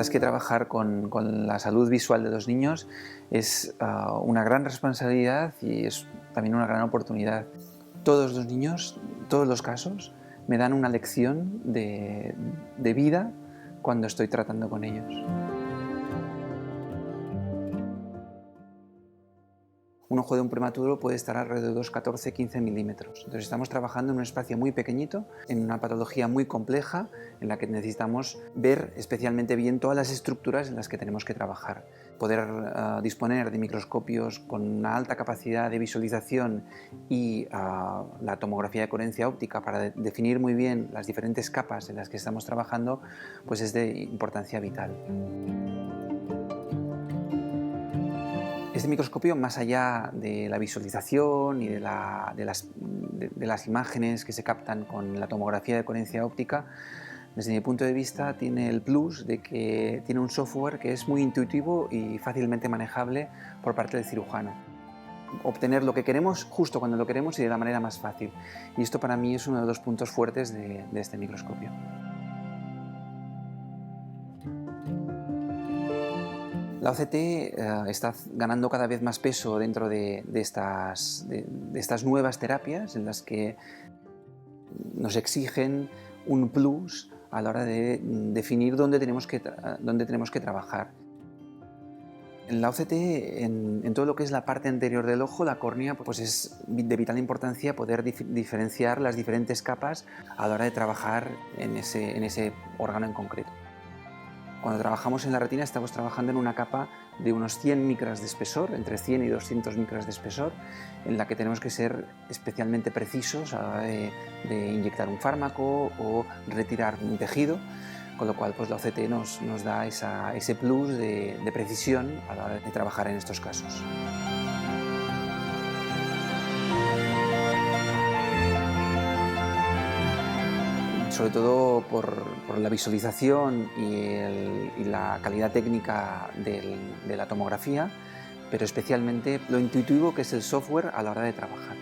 verdad es que trabajar con la salud visual de los niños es una gran responsabilidad y es también una gran oportunidad. Todos los niños, todos los casos, me dan una lección de vida cuando estoy tratando con ellos. Un ojo de un prematuro puede estar alrededor de unos 14-15 milímetros. Entonces estamos trabajando en un espacio muy pequeñito, en una patología muy compleja, en la que necesitamos ver especialmente bien todas las estructuras en las que tenemos que trabajar. Poder disponer de microscopios con una alta capacidad de visualización y la tomografía de coherencia óptica para definir muy bien las diferentes capas en las que estamos trabajando, pues es de importancia vital. Este microscopio, más allá de la visualización y de las imágenes que se captan con la tomografía de coherencia óptica, desde mi punto de vista tiene el plus de que tiene un software que es muy intuitivo y fácilmente manejable por parte del cirujano. Obtener lo que queremos justo cuando lo queremos y de la manera más fácil. Y esto para mí es uno de los puntos fuertes de este microscopio. La OCT está ganando cada vez más peso dentro de estas nuevas terapias en las que nos exigen un plus a la hora de definir dónde tenemos que trabajar. En la OCT, en todo lo que es la parte anterior del ojo, la córnea, pues es de vital importancia poder diferenciar las diferentes capas a la hora de trabajar en ese órgano en concreto. Cuando trabajamos en la retina estamos trabajando en una capa de unos 100 micras de espesor, entre 100 y 200 micras de espesor, en la que tenemos que ser especialmente precisos a la hora de inyectar un fármaco o retirar un tejido, con lo cual pues, la OCT nos da ese plus de precisión a la hora de trabajar en estos casos. Sobre todo por la visualización y la calidad técnica de la tomografía, pero especialmente lo intuitivo que es el software a la hora de trabajar.